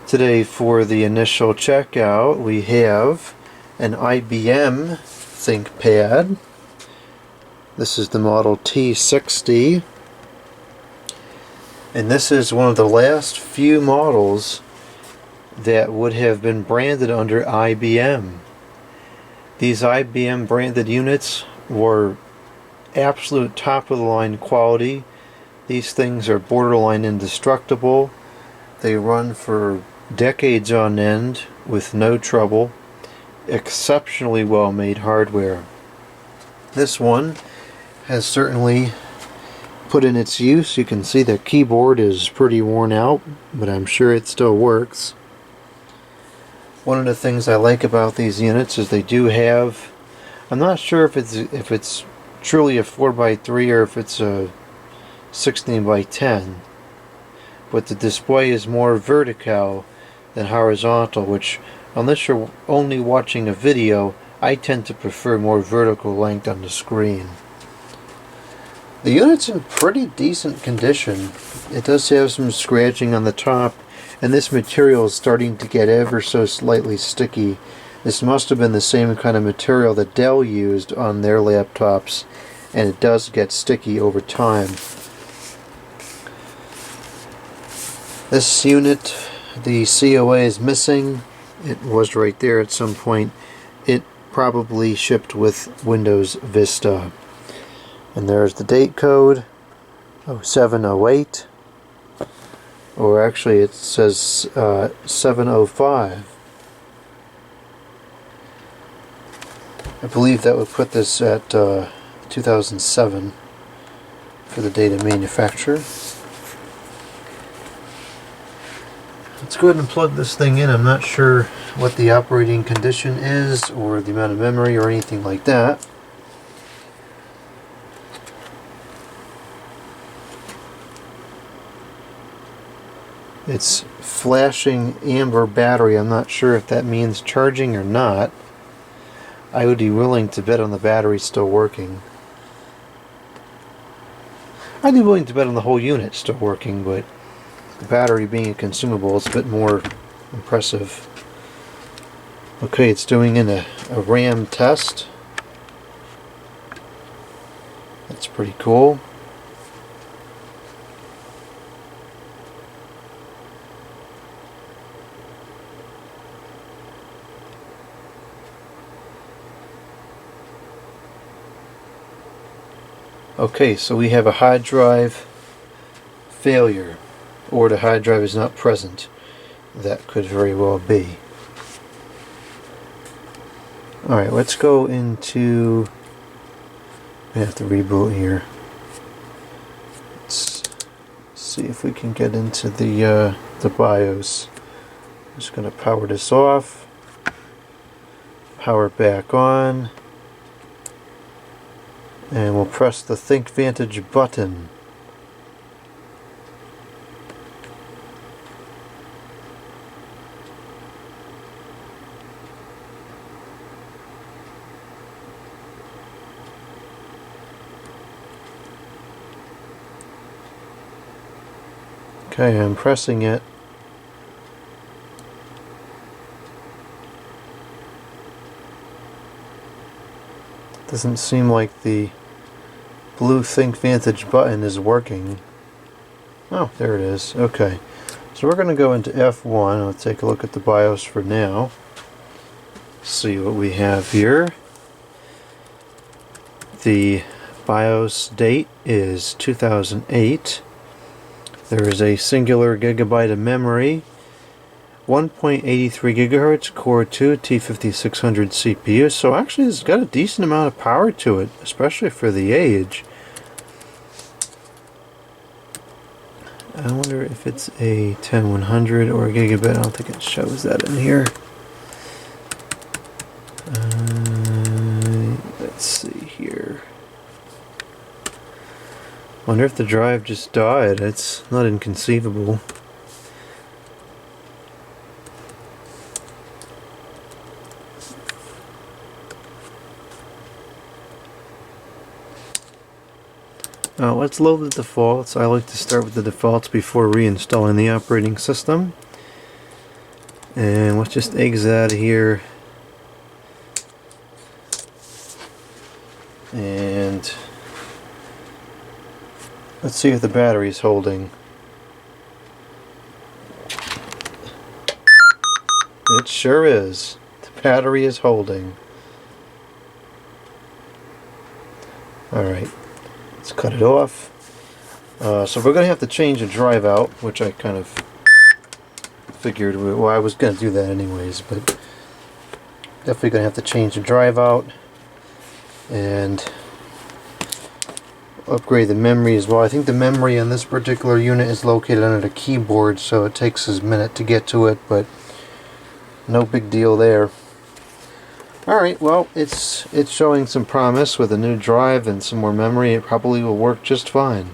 Today for the initial checkout we have an IBM ThinkPad. This is the model T60, and this is one of the last few models that would have been branded under IBM. These IBM branded units were absolute top of the line quality. These things are borderline indestructible. They run for decades on end with no trouble. Exceptionally well made hardware. This one has certainly put in its use. You can see the keyboard is pretty worn out, but I'm sure it still works. One of the things I like about these units is they do have, I'm not sure if it's truly a 4x3 or if it's a 16x10, but the display is more vertical than horizontal, which, unless you're only watching a video, I tend to prefer more vertical length on the screen. The unit's in pretty decent condition. It does have some scratching on the top, and this material is starting to get ever so slightly sticky. This must have been the same kind of material that Dell used on their laptops, and it does get sticky over time. This unit, the COA is missing. It was right there at some point. It probably shipped with Windows Vista. And there's the date code, 0708. Or actually it says 705. I believe that would put this at 2007 for the date of manufacture. Let's go ahead and plug this thing in. I'm not sure what the operating condition is or the amount of memory or anything like that. It's flashing amber battery. I'm not sure if that means charging or not. I would be willing to bet on the battery still working. I'd be willing to bet on the whole unit still working, but the battery being a consumable is a bit more impressive. Okay, it's doing a RAM test. That's pretty cool. Okay, so we have a hard drive failure, or the hard drive is not present. That could very well be. Alright, let's go into, I have to reboot here. Let's see if we can get into the BIOS. I'm just going to power this off, power it back on, and we'll press the ThinkVantage button. Okay, I'm pressing it. Doesn't seem like the blue ThinkVantage button is working. Oh, there it is. Okay. So we're going to go into F1. I'll take a look at the BIOS for now. See what we have here. The BIOS date is 2008. There is a singular gigabyte of memory, 1.83 gigahertz, Core 2 T5600 CPU, so actually it's got a decent amount of power to it, especially for the age. I wonder if it's a 10100 or a gigabit. I don't think it shows that in here. Let's see here. Wonder if the drive just died. It's not inconceivable. Let's load the defaults. I like to start with the defaults before reinstalling the operating system. And let's just exit out of here. And let's see if the battery's holding. It sure is. The battery is holding. Alright, let's cut it off. So we're going to have to change the drive out, which I kind of figured, well, I was going to do that anyways, but definitely going to have to change the drive out and upgrade the memory as well. I think the memory on this particular unit is located under the keyboard, so it takes us a minute to get to it, but no big deal there. Alright, well, it's showing some promise with a new drive and some more memory. It probably will work just fine.